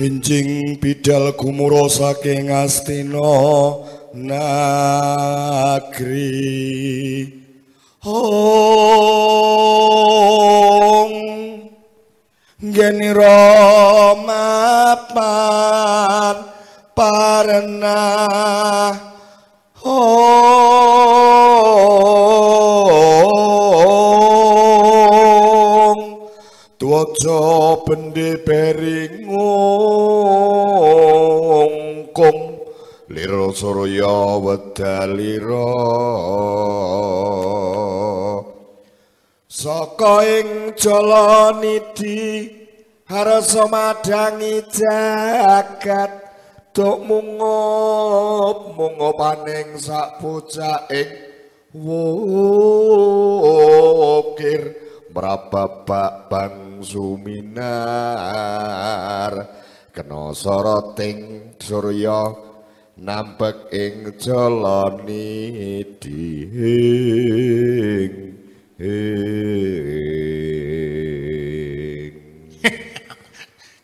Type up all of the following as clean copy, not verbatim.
Injing bidal gumura saking Astina nagri. Hong genira mapan parenah. Hong tuwaca bendhe beringungkum lira surya wedalira saka ing jalanidi harasa madangi jagat dok mungup-mungupaning sak bocah ing wukir mrababak bang suminar kena soroting surya nampek ing jalanidi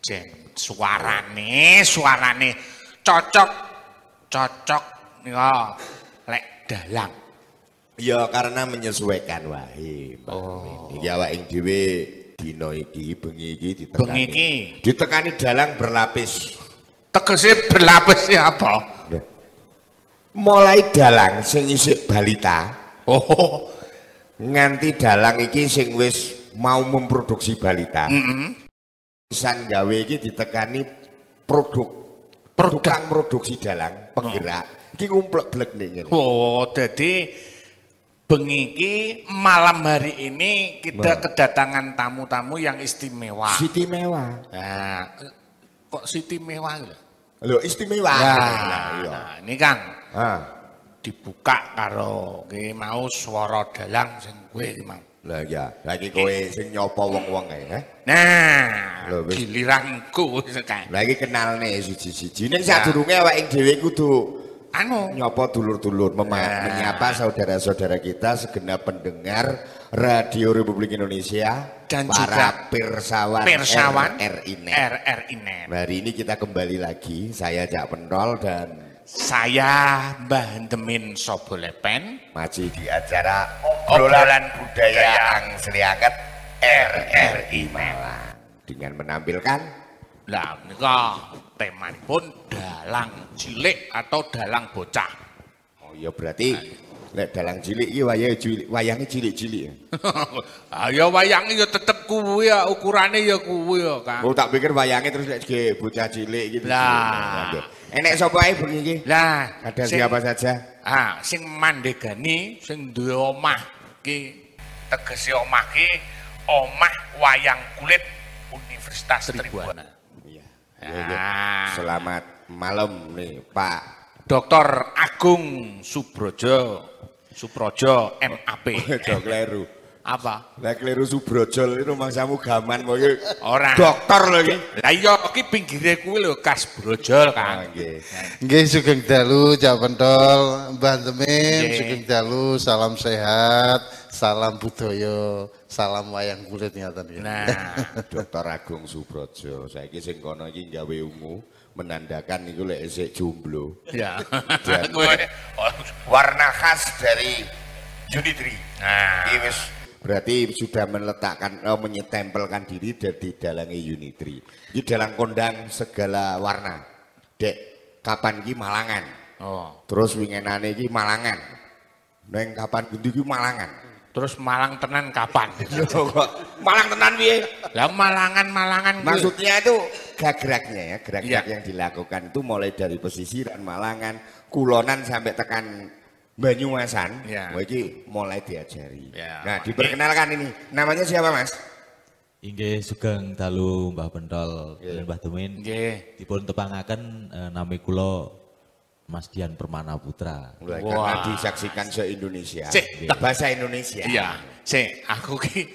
Jeng suarane cocok ya lek dalang. Ya karena menyesuaikan wae. Iki awake dhewe dina iki bengi iki ditekani dalang berlapis. Tegese berlapis ya apa? Mulai dalang sing isih balita. Oh, nganti dalang iki sing wis mau memproduksi balita. Pisan gawe iki ditekani produk produksi dalang penggerak. Iki ngumplek-blek ning ngene. Oh, dadi bengi iki malam hari ini kita kedatangan tamu-tamu yang istimewa. Istimewa. Nah, kok istimewa lho? Lho istimewa. Nah, ini Kang. Dibuka karo ki mau swara dalang sing kowe iki mau. Lah ya, lagi kowe sing nyopo wong-wong ae, Nah, giliranku Kang. Lah iki kenalne siji-siji. Ning sadurunge awake dhewe kudu nyopo dulur-dulur menyapa saudara-saudara kita segenap pendengar Radio Republik Indonesia dan para persawan RRI Net. Hari ini kita kembali lagi, saya Jak Pentol dan saya Mbah Demin Sobolepen masih di acara obrolan budaya Angslianget RRI Malang dengan menampilkan temanipun dalang cilik atau dalang bocah. Oh iya berarti lek dalang cilik iki wayange cilik-cilik. Ya wayange ya tetep kuwi ya ukurane ya kuwi ya Kang. Oh tak pikir wayange terus lek bocah cilik gitu. Lah enek sapa ae bengi iki? Lah ada siapa saja? Sing mandegani sing duwe omah iki tegese omah ki omah wayang kulit Universitas Tribhuwana. Selamat malam nih Pak Dr. Agung Subrojo MAP. Jok kleru. Apa? Lah kleru Subrojo itu mangsamu gaman kok iki. Ora. Dokter lho iki. Lah iya iki pinggire kuwi lho Kas Brojol Kang. Nggih sugeng dalu Jak Pentol, Mbah Demin sugeng dalu, salam sehat, salam budaya, salam wayang kulit ngaten iki. Nah, Dr. Agung Subrojo saiki sing kono iki gawe ungu menandakan niku lek isih jomblo. Ya. Warna khas dari Unitri. Nah, iki wis berarti sudah meletakkan menyetempelkan diri dari dalangnya Unitri. Ini dalang kondang segala warna. Dek, kapan ki Malangan. Oh. Terus wingenane ki Malangan. Neng kapan gendi ki Malangan. Terus Malang tenan kapan? Malang tenan piye? Lah Malangan. Maksudnya itu gerak-geraknya ya, gerak-gerak yang dilakukan itu mulai dari pesisiran Malangan, kulonan sampai tekan Banyumasan, wah ini mulai diajari. Nah, diperkenalkan ini, namanya siapa Mas? Inggih sugeng dalu Mbah Pentol dan Mbah Demin. Nggih. Dipun tepangaken nami kula Mas Dian Permana Putra. Karena disaksikan se-Indonesia. Bahasa Indonesia. Iya. Aku ki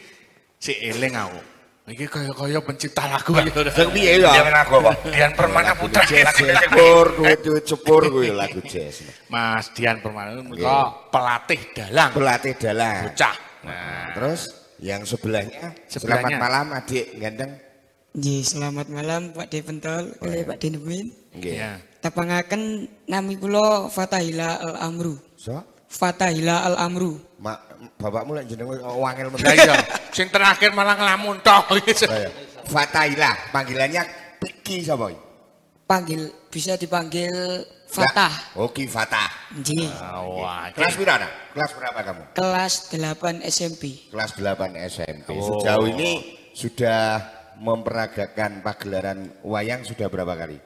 eling aku. Iki kaya pencipta lagu ya. Piye ya? Dian Permana Putra. Duit cepur kuwi lagu jazz. Mas Dian Permana menika pelatih dalang. Bocah. Nah, terus yang sebelahnya selamat malam adik ganteng. Nggih, selamat malam Pak De Pentol, kali Pak De Nemin. Nggih. Ya. Tapangaken nami kula Fatahila Al-Amru. So, Fatahila Al-Amru. bapakmu lek jenenge wangel men. Lah iya, sing terakhir malah ngelamun tok. Fatahila, panggilannya Ki sapa iki? Bisa dipanggil Fatah. Oke, Fatah. Nggih. Wah, Kelas berapa? Kelas berapa kamu? Kelas 8 SMP. Kelas 8 SMP. Sejauh ini sudah memperagakan pagelaran wayang sudah berapa kali?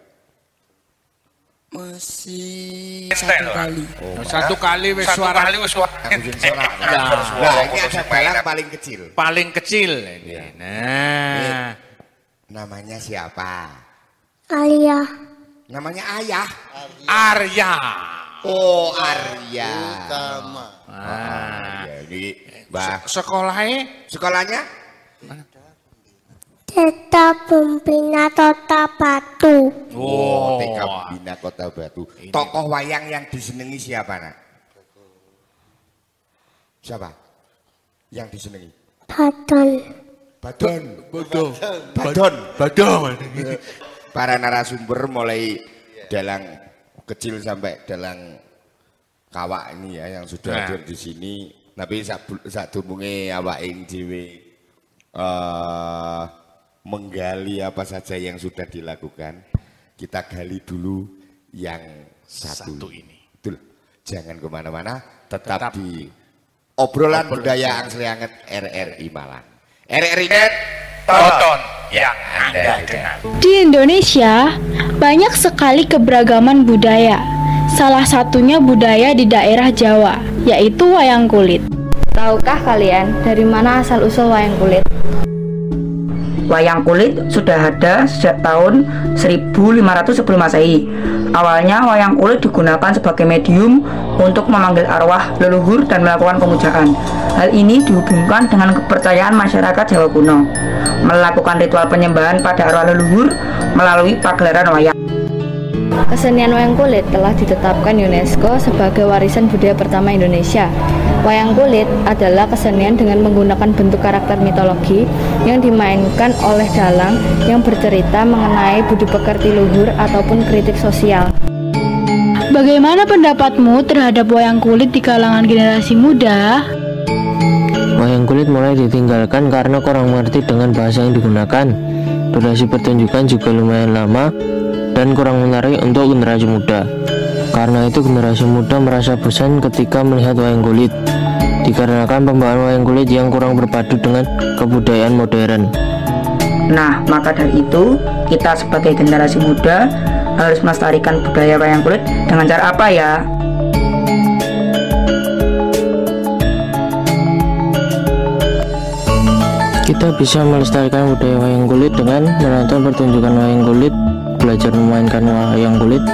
Masih satu kali. satu kali wis suara. Aku sing sorak. Nah, ini ada dalang paling kecil. Paling kecil ini. Nah, Namanya siapa? Alia. Namanya Ayah. Arya. Oh, Arya. Utama. Jadi, Mbah. Sekolahnya? Teta Pembina Kota Batu. Oh, TK Bina Kota Batu. Tokoh wayang yang disenangi siapa, Nak? Siapa? Yang disenangi? Badon. Badon. Para narasumber mulai dalang kecil sampai dalang kawak ini ya yang sudah hadir di sini. Tapi saat durunge awake dhewe menggali apa saja yang sudah dilakukan, kita gali dulu yang satu ini. Betul. Jangan kemana-mana, tetap di obrolan budaya Angsleh RRI Malang. RRI Net, tonton yang Anda dengar. Di Indonesia, banyak sekali keberagaman budaya. Salah satunya budaya di daerah Jawa, yaitu wayang kulit. Tahukah kalian dari mana asal-usul wayang kulit? Wayang kulit sudah ada sejak tahun 1500 sebelum Masehi. Awalnya wayang kulit digunakan sebagai medium untuk memanggil arwah leluhur dan melakukan pemujaan. Hal ini dihubungkan dengan kepercayaan masyarakat Jawa kuno, melakukan ritual penyembahan pada arwah leluhur melalui pagelaran wayang. Kesenian wayang kulit telah ditetapkan UNESCO sebagai warisan budaya pertama Indonesia. Wayang kulit adalah kesenian dengan menggunakan bentuk karakter mitologi yang dimainkan oleh dalang yang bercerita mengenai budi pekerti luhur ataupun kritik sosial. Bagaimana pendapatmu terhadap wayang kulit di kalangan generasi muda? Wayang kulit mulai ditinggalkan karena kurang mengerti dengan bahasa yang digunakan. Durasi pertunjukan juga lumayan lama dan kurang menarik untuk generasi muda. Karena itu generasi muda merasa bosan ketika melihat wayang kulit, dikarenakan pembawaan wayang kulit yang kurang berpadu dengan kebudayaan modern. Nah, maka dari itu, kita sebagai generasi muda harus melestarikan budaya wayang kulit dengan cara apa ya? Kita bisa melestarikan budaya wayang kulit dengan menonton pertunjukan wayang kulit, belajar memainkan wayang kulit,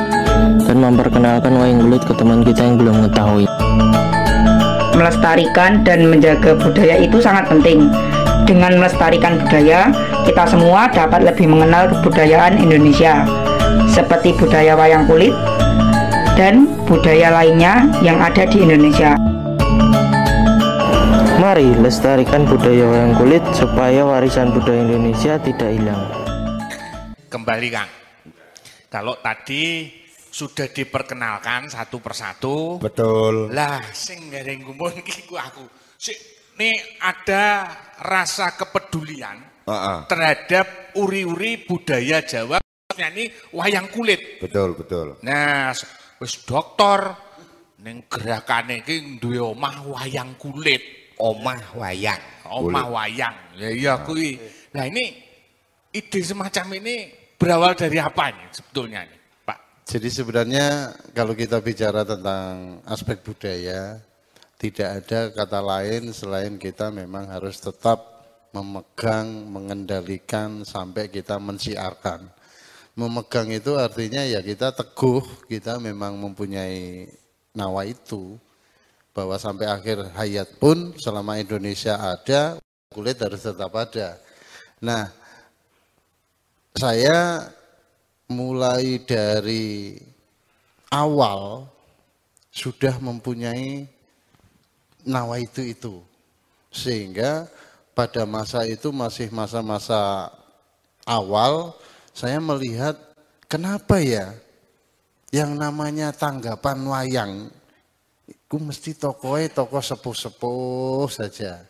dan memperkenalkan wayang kulit ke teman kita yang belum mengetahui. Melestarikan dan menjaga budaya itu sangat penting. Dengan melestarikan budaya, kita semua dapat lebih mengenal kebudayaan Indonesia, seperti budaya wayang kulit dan budaya lainnya yang ada di Indonesia. Mari lestarikan budaya wayang kulit supaya warisan budaya Indonesia tidak hilang. Kembali Kang. Kalau tadi sudah diperkenalkan satu persatu. Betul. Lah sing gareng gumun iki aku. Ini ada rasa kepedulian terhadap uri-uri budaya Jawa, ini wayang kulit. Betul. Nah, wis dokter ning gerakane iki duwe omah wayang kulit. Omah wayang. Ya iya kuwi. Nah ini ide semacam ini berawal dari apa nih sebetulnya nih, Pak? Jadi sebenarnya kalau kita bicara tentang aspek budaya, tidak ada kata lain selain kita memang harus tetap memegang, mengendalikan sampai kita mensiarkan. Memegang itu artinya ya kita teguh, kita memang mempunyai nawa itu. Bahwa sampai akhir hayat pun selama Indonesia ada, kulit harus tetap ada. Nah, saya mulai dari awal sudah mempunyai nawa itu. Sehingga pada masa itu masih masa-masa awal saya melihat kenapa ya yang namanya tanggapan wayang itu mesti tokoh sepuh-sepuh saja.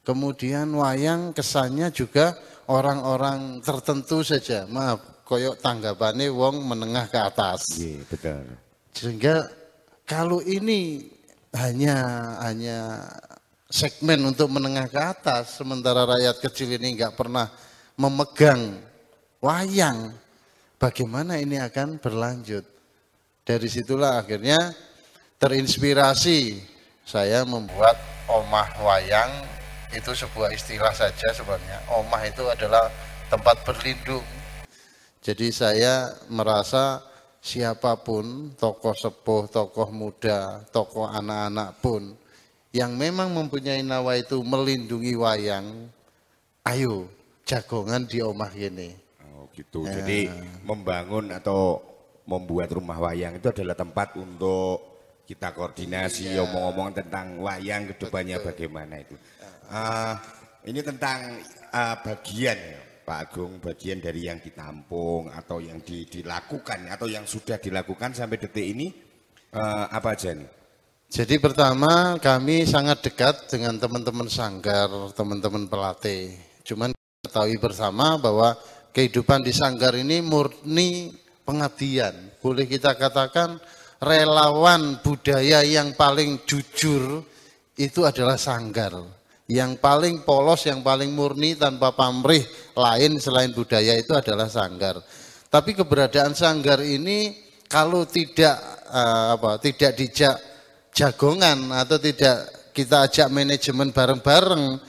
Kemudian wayang kesannya juga orang-orang tertentu saja. Maaf, koyok tanggapannya wong menengah ke atas. Iya, betul. Sehingga kalau ini hanya segmen untuk menengah ke atas, sementara rakyat kecil ini nggak pernah memegang wayang, bagaimana ini akan berlanjut? Dari situlah akhirnya terinspirasi saya membuat omah wayang. Itu sebuah istilah saja sebenarnya. Omah itu adalah tempat berlindung. Jadi saya merasa siapapun, tokoh sepuh, tokoh muda, tokoh anak-anak pun, yang memang mempunyai nawa itu melindungi wayang, ayo jagongan di omah ini. Oh gitu, jadi membangun atau membuat rumah wayang itu adalah tempat untuk kita koordinasi, omong-omong tentang wayang kedepannya bagaimana itu. Ini tentang bagian ya, Pak Agung, bagian dari yang ditampung atau yang dilakukan atau yang sudah dilakukan sampai detik ini apa aja nih? Jadi pertama kami sangat dekat dengan teman-teman sanggar, teman-teman pelatih. Cuman ketahui bersama bahwa kehidupan di sanggar ini murni pengabdian. Boleh kita katakan relawan budaya yang paling jujur itu adalah sanggar. Yang paling polos, yang paling murni tanpa pamrih lain selain budaya itu adalah sanggar. Tapi keberadaan sanggar ini kalau tidak tidak dijak jagongan atau tidak kita ajak manajemen bareng-bareng,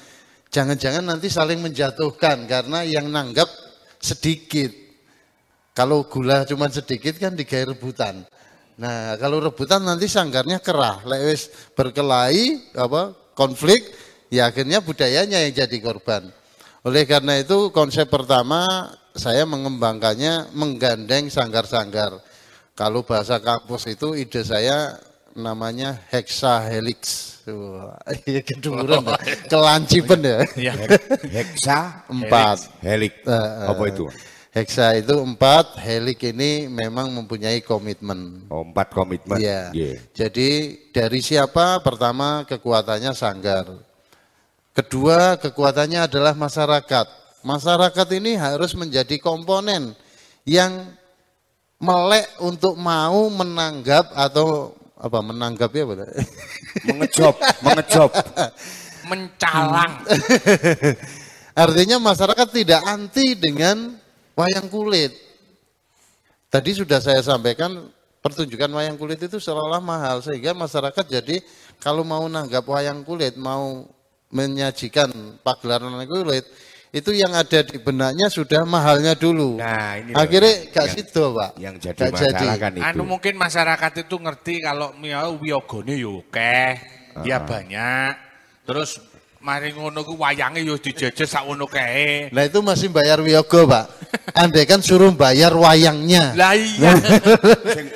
jangan-jangan nanti saling menjatuhkan karena yang nanggap sedikit. Kalau gula cuma sedikit kan digawe rebutan. Nah, kalau rebutan nanti sanggarnya kerah, lewes berkelahi konflik, ya akhirnya budayanya yang jadi korban. Oleh karena itu konsep pertama saya mengembangkannya menggandeng sanggar-sanggar. Kalau bahasa kampus itu ide saya namanya hexahelix. Keduren, kelancipen ya. Hexa 4 helix. Apa itu? Hexa itu 4, helix ini memang mempunyai komitmen. Oh, 4 komitmen. Iya. Jadi dari siapa? Pertama kekuatannya sanggar. Kedua kekuatannya adalah masyarakat. Masyarakat ini harus menjadi komponen yang melek untuk mau menanggap atau menanggapi apa? Mengejob. Mencalang. Artinya masyarakat tidak anti dengan wayang kulit. Tadi sudah saya sampaikan pertunjukan wayang kulit itu seolah-olah mahal sehingga masyarakat jadi kalau mau nanggap wayang kulit, mau menyajikan pagelaran wayang kulit itu yang ada di benaknya sudah mahalnya dulu. Nah, ini akhirnya gak situ, Pak. Yang jadi masalah kan itu. Mungkin masyarakat itu ngerti kalau wiyogone yo akeh, ya banyak. Terus mari ngono ku wayange yo dijejes sakmono kae. Nah itu masih bayar wiyoga, Pak. Andai kan suruh bayar wayangnya. Lah iya.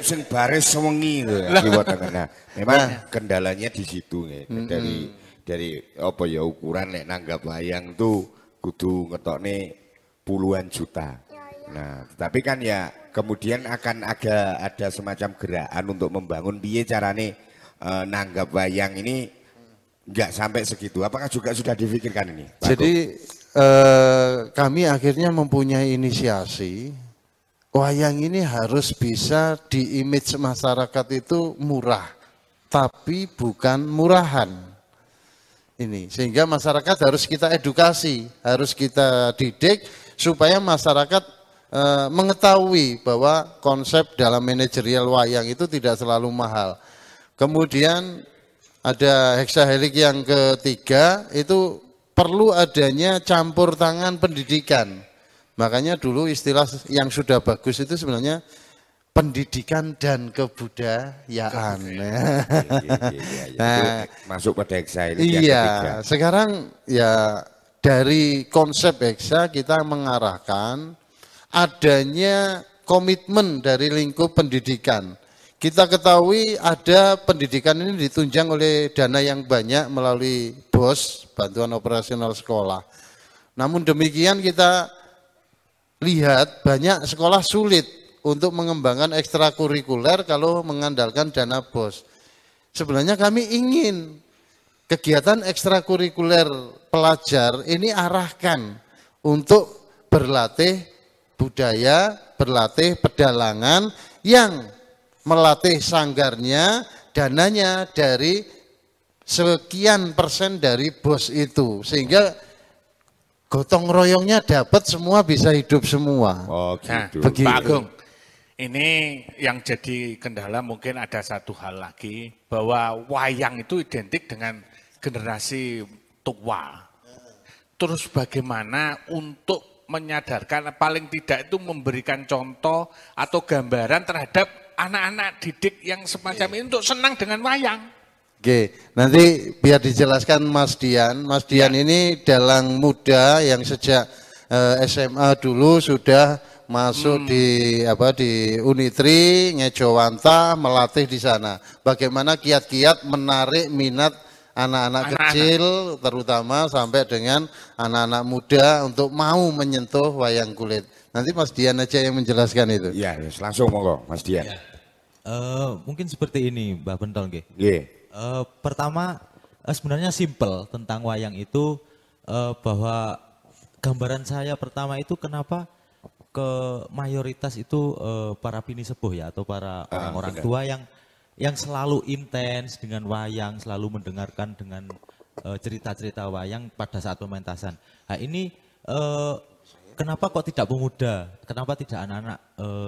sing baris sewengi lho ya. Nah, memang kendalanya di situ ya. Dari apa ya ukuran nek nanggap wayang tuh kudu ngetokne puluhan juta. Nah, tapi kan ya kemudian akan ada semacam gerakan untuk membangun piye carane nanggap wayang ini enggak sampai segitu. Apakah juga sudah difikirkan ini, Pak? Jadi kami akhirnya mempunyai inisiasi wayang ini harus bisa di image masyarakat itu murah, tapi bukan murahan. Ini sehingga masyarakat harus kita edukasi, harus kita didik supaya masyarakat mengetahui bahwa konsep dalam manajerial wayang itu tidak selalu mahal. Kemudian ada hexahelix yang ketiga itu perlu adanya campur tangan pendidikan. Makanya dulu istilah yang sudah bagus itu sebenarnya pendidikan dan kebudayaan. Nah, masuk pada hexa ini. Iya, sekarang ya dari konsep hexa kita mengarahkan adanya komitmen dari lingkup pendidikan. Kita ketahui ada pendidikan ini ditunjang oleh dana yang banyak melalui BOS, Bantuan Operasional Sekolah. Namun demikian kita lihat banyak sekolah sulit untuk mengembangkan ekstrakurikuler kalau mengandalkan dana BOS. Sebenarnya kami ingin kegiatan ekstrakurikuler pelajar ini arahkan untuk berlatih budaya, berlatih pedalangan yang melatih sanggarnya, dananya dari sekian persen dari BOS itu. Sehingga gotong royongnya dapat, semua bisa hidup semua. Oh gitu. Begitu. Pak Agung, ini yang jadi kendala mungkin ada satu hal lagi, bahwa wayang itu identik dengan generasi tua. Terus bagaimana untuk menyadarkan, paling tidak itu memberikan contoh atau gambaran terhadap anak-anak didik yang semacam ini untuk senang dengan wayang. Oke, nanti biar dijelaskan Mas Dian. Mas Dian ini dalang muda yang sejak SMA dulu sudah masuk di Unitri, Ngejowanta, melatih di sana. Bagaimana kiat-kiat menarik minat anak-anak kecil, terutama sampai dengan anak-anak muda untuk mau menyentuh wayang kulit. Nanti Mas Dian aja yang menjelaskan itu. Iya, langsung monggo Mas Dian. Ya. Mungkin seperti ini, Mbak Bentol nggih. Pertama, sebenarnya simpel tentang wayang itu, bahwa gambaran saya pertama itu kenapa ke mayoritas itu para bini sepuh ya, atau para orang-orang tua yang selalu intens dengan wayang, selalu mendengarkan dengan cerita-cerita wayang pada saat pementasan. Nah ini kenapa kok tidak pemuda, kenapa tidak anak-anak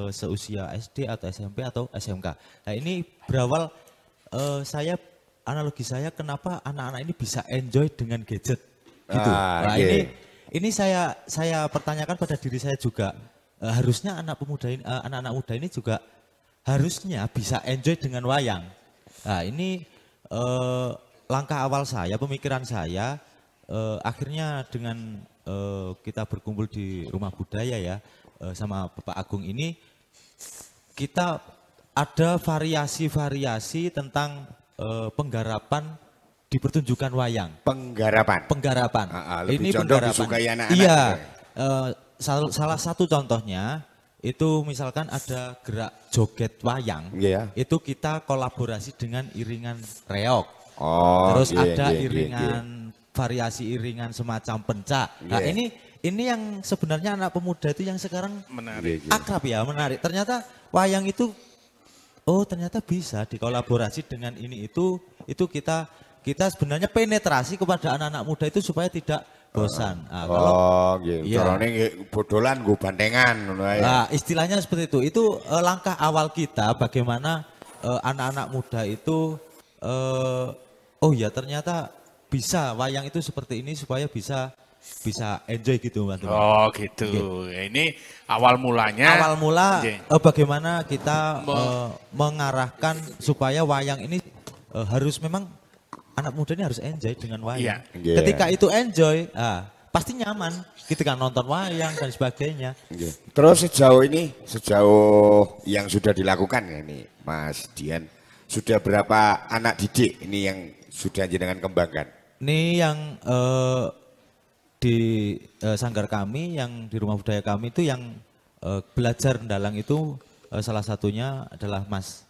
seusia SD atau SMP atau SMK. Nah ini berawal analogi saya kenapa anak-anak ini bisa enjoy dengan gadget gitu. Nah ini saya pertanyakan pada diri saya juga, harusnya anak-anak muda ini juga harusnya bisa enjoy dengan wayang. Nah ini langkah awal saya, pemikiran saya, akhirnya dengan kita berkumpul di Rumah Budaya ya, sama Bapak Agung ini, kita ada variasi-variasi tentang penggarapan di pertunjukan wayang. Penggarapan? Penggarapan. Ini penggarapan. Disukai anak-anak. Iya, salah satu contohnya, itu misalkan ada gerak joget wayang, itu kita kolaborasi dengan iringan reog. Terus ada iringan variasi iringan semacam pencak. Nah ini yang sebenarnya anak pemuda itu yang sekarang akrab ya, menarik. Ternyata wayang itu, ternyata bisa dikolaborasi dengan ini itu kita sebenarnya penetrasi kepada anak-anak muda itu supaya tidak bosan. Carane bodolan nggo bantengan. Nah, istilahnya seperti itu. Itu langkah awal kita bagaimana anak-anak muda itu ternyata bisa wayang itu seperti ini supaya bisa enjoy gitu, Mas. Oh gitu. Ini awal mulanya. Awal mula bagaimana kita mengarahkan supaya wayang ini harus memang anak muda ini harus enjoy dengan wayang. Ketika itu enjoy, pasti nyaman ketika nonton wayang dan sebagainya. Terus sejauh yang sudah dilakukan ya ini Mas Dian, sudah berapa anak didik ini yang sudah jenengan kembangkan? Ini yang di sanggar kami, yang di Rumah Budaya kami itu yang belajar mendalang itu salah satunya adalah Mas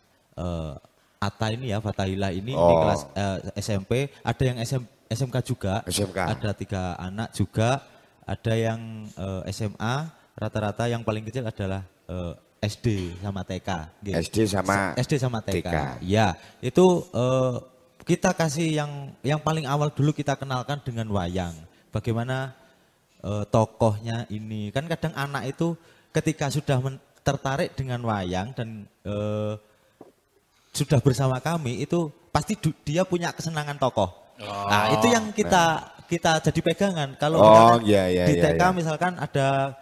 Atta ini ya, Fatahillah ini di kelas SMP, ada yang SMK juga, ada 3 anak juga, ada yang SMA, rata-rata yang paling kecil adalah SD sama TK. SD sama TK. Ya, itu kita kasih yang paling awal dulu kita kenalkan dengan wayang. Bagaimana tokohnya ini, kan kadang anak itu ketika sudah tertarik dengan wayang dan sudah bersama kami itu pasti dia punya kesenangan tokoh. Nah itu yang kita jadi pegangan. Kalau di TK misalkan ada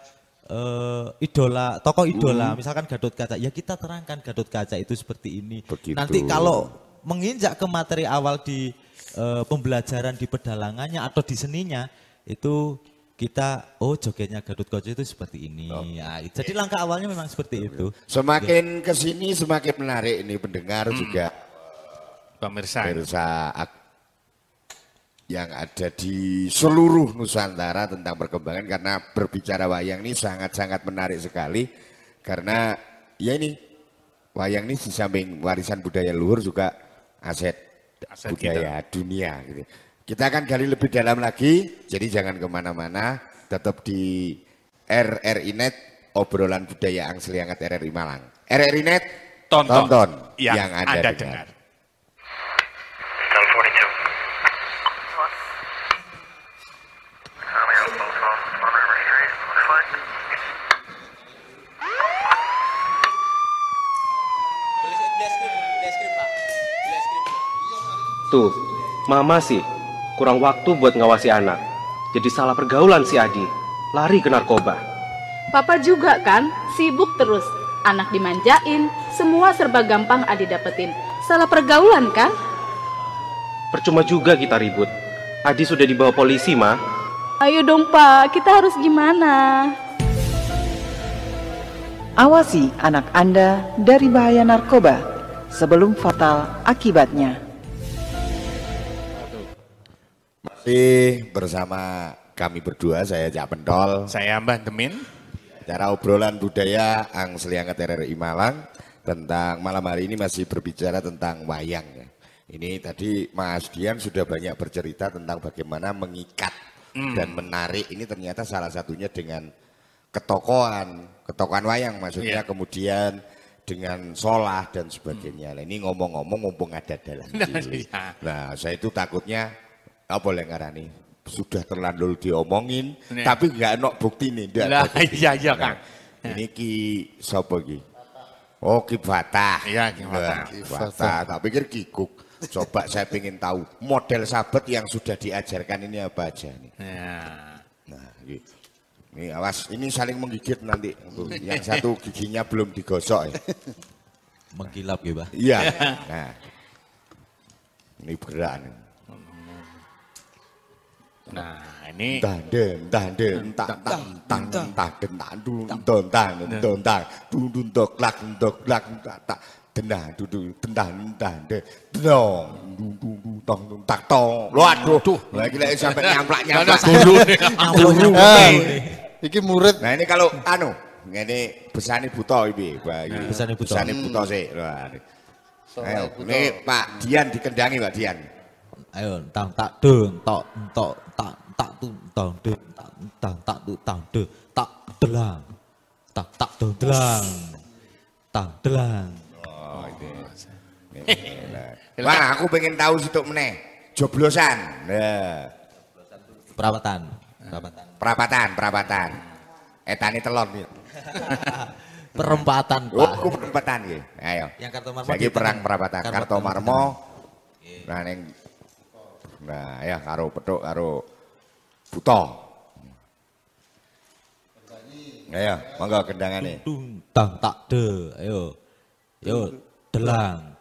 tokoh idola, misalkan Gatot Kaca, ya kita terangkan Gatot Kaca itu seperti ini. Begitu. Nanti kalau menginjak ke materi awal di pembelajaran di pedalangannya atau di seninya, itu kita jogetnya Gatot Kaca itu seperti ini. Ya, jadi langkah awalnya memang seperti itu. Semakin kesini semakin menarik ini pendengar juga pemirsa. yang ada di seluruh Nusantara tentang perkembangan, karena berbicara wayang ini sangat-sangat menarik sekali karena ya ini wayang ini di samping warisan budaya luhur juga aset budaya kita. Dunia gitu. Kita akan gali lebih dalam lagi, jadi jangan kemana-mana, tetap di RRI Net, obrolan budaya Angslianget RRI Malang. RRI Net, tonton yang Anda dengar. Tuh, mama sih kurang waktu buat ngawasi anak. Jadi salah pergaulan si Adi, lari ke narkoba. Papa juga kan, sibuk terus. Anak dimanjain, semua serba gampang Adi dapetin. Salah pergaulan kan? Percuma juga kita ribut. Adi sudah dibawa polisi, Ma. Ayo dong Pak, kita harus gimana? Awasi anak Anda dari bahaya narkoba sebelum fatal akibatnya. Masih bersama kami berdua, saya Cak Pentol, saya Mbah Demin. Cara obrolan budaya Angslianget RRI Malang tentang malam hari ini masih berbicara tentang wayang. Ini tadi Mas Dian sudah banyak bercerita tentang bagaimana mengikat dan menarik. Ini ternyata salah satunya dengan ketokohan wayang, maksudnya kemudian dengan solah dan sebagainya. Nah, ini ngomong-ngomong mumpung ada dalam diri. Nah, saya itu takutnya apa boleh ngarani sudah terlanjur diomongin tapi nggak enak bukti nih. Iya Kang. Ini Ki sapa Ki? Oh Ki Fatah. Iya Ki Fatah. Tak pikir Ki Guk. Coba saya pengen tahu model sabet yang sudah diajarkan ini apa aja nih. Nah, gitu. Ini awas, ini saling menggigit nanti. Yang satu giginya belum digosok ya. Menggilap ya, Pak? Iya. Nah, ini berat nih. Nah, ini iki murid. Nah, ini kalau ini besane buta iki, Besane buta sik. Ayo, ini Pak Dian dikendangi Pak Dian. Ayo, tang tak deng tok entok tak tu tang deng tak tu tang de tak delang. Tak delang. Tak delang. Oh, ini. Wah, aku pengen tahu situk meneh. Joblosan. Nah. Perapatan. Etane telon iki. Perempatan, Pak. Oh, perempatan iki. Ayo. Yang Kartomarmo. Saiki perang perapatan. Kartomarmo. Nah, ning ya karo Petuk karo Buto. Ayo, monggo kendangane. Tang tak de, ayo. Yo, delang,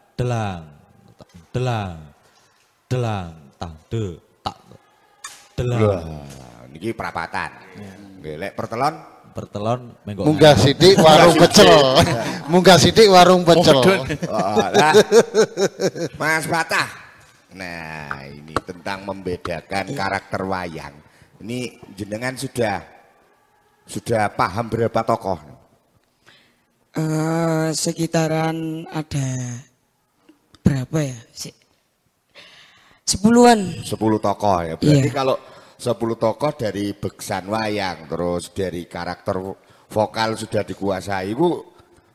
tang de, tak delang. Niki perapatan. Nggih, lek pertelon munggah sithik warung pecel. Munggah sithik warung pecel. Lah. Mas Fatah. Nah, ini tentang membedakan karakter wayang. Ini jenengan sudah paham berapa tokoh? Sekitaran ada berapa ya? 10-an. 10 tokoh ya. Berarti kalau 10 tokoh dari beksan wayang, terus dari karakter vokal sudah dikuasai, Bu.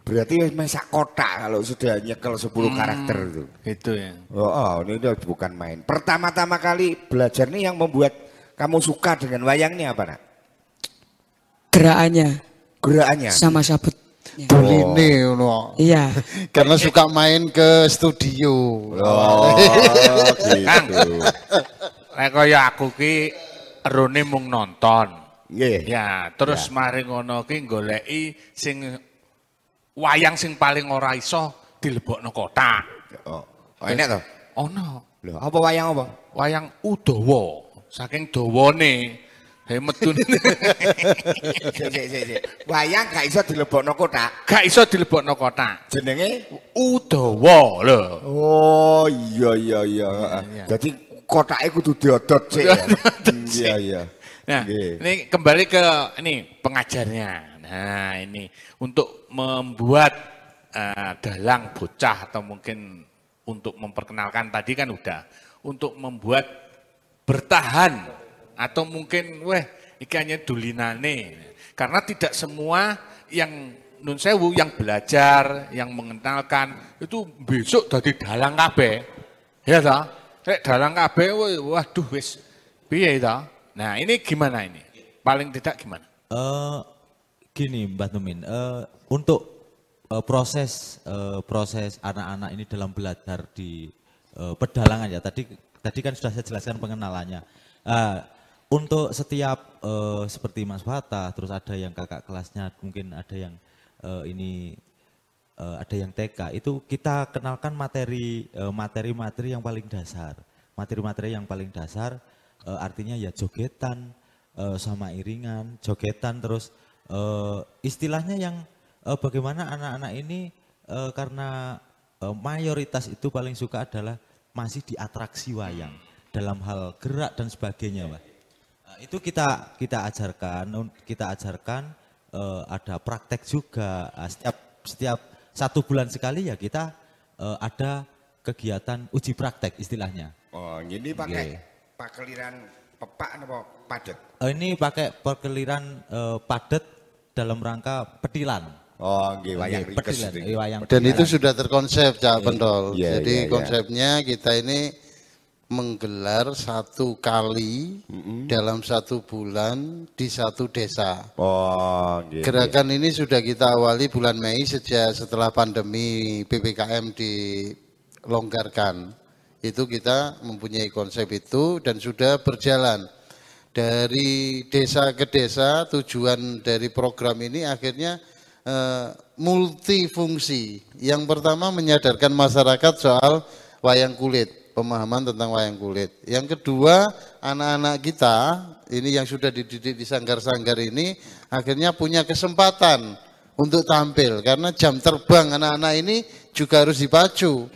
Berarti masak kotak kalau sudah nyekel 10 karakter itu. Itu ya. Oh, ini udah bukan main. Pertama-tama kali belajar nih yang membuat kamu suka dengan wayang ini apa, Nak? Gerakannya. Sama sabet. Buline ngono. Iya. Karena suka main ke studio. Oh, gitu. Lek kaya aku ki erone mung nonton. Nggih. Ya, terus mari ngono ki goleki sing wayang sing paling ora iso dilebokno kotak. Oh, enak to? Ono. Lho, apa wayang apa? Wayang Udawa. Saking dawane medun. Wayang gak iso dilebokno kotak. Gak iso dilebokno kotak. Jenenge Udawa lho. Oh, iya. Jadi kotake kudu diodot sih. Iya iya. Nah, ini kembali ke ini pengajarnya. Nah, ini untuk membuat dalang bocah atau mungkin untuk memperkenalkan tadi kan udah. Untuk membuat bertahan atau mungkin iki hanya dulinane. Karena tidak semua yang nun sewu yang belajar, yang mengenalkan itu besok jadi dalang kabeh. Ya ta? Rek dalang kabeh waduh wis piye ta? Nah, ini gimana ini? Paling tidak gimana? Gini Mbak Tumin, untuk proses anak-anak ini dalam belajar di pedalangan ya. Tadi kan sudah saya jelaskan pengenalannya. Untuk setiap seperti Mas Fatah, terus ada yang kakak kelasnya, mungkin ada yang ada yang TK, itu kita kenalkan materi-materi yang paling dasar. Materi-materi yang paling dasar artinya ya jogetan sama iringan, jogetan terus istilahnya yang bagaimana anak-anak ini karena mayoritas itu paling suka adalah masih di atraksi wayang dalam hal gerak dan sebagainya, Pak. Itu kita ajarkan ada praktek juga setiap 1 bulan sekali ya kita ada kegiatan uji praktek istilahnya. Oh, ini pakai pakeliran pepak apa padet? Ini pakai pakeliran padet dalam rangka petilan. Oh, nggih wayang rikes. Dan itu sudah terkonsep Cak Pentol. Iya, Jadi iya, konsepnya kita ini menggelar 1 kali dalam 1 bulan di 1 desa. Oh, nggih. Gerakan ini sudah kita awali bulan Mei setelah pandemi PPKM dilonggarkan. Itu kita mempunyai konsep itu dan sudah berjalan. Dari desa ke desa, tujuan dari program ini akhirnya multifungsi. Yang pertama menyadarkan masyarakat soal wayang kulit, pemahaman tentang wayang kulit. Yang kedua, anak-anak kita ini yang sudah dididik di sanggar-sanggar ini akhirnya punya kesempatan untuk tampil karena jam terbang anak-anak ini juga harus dipacu.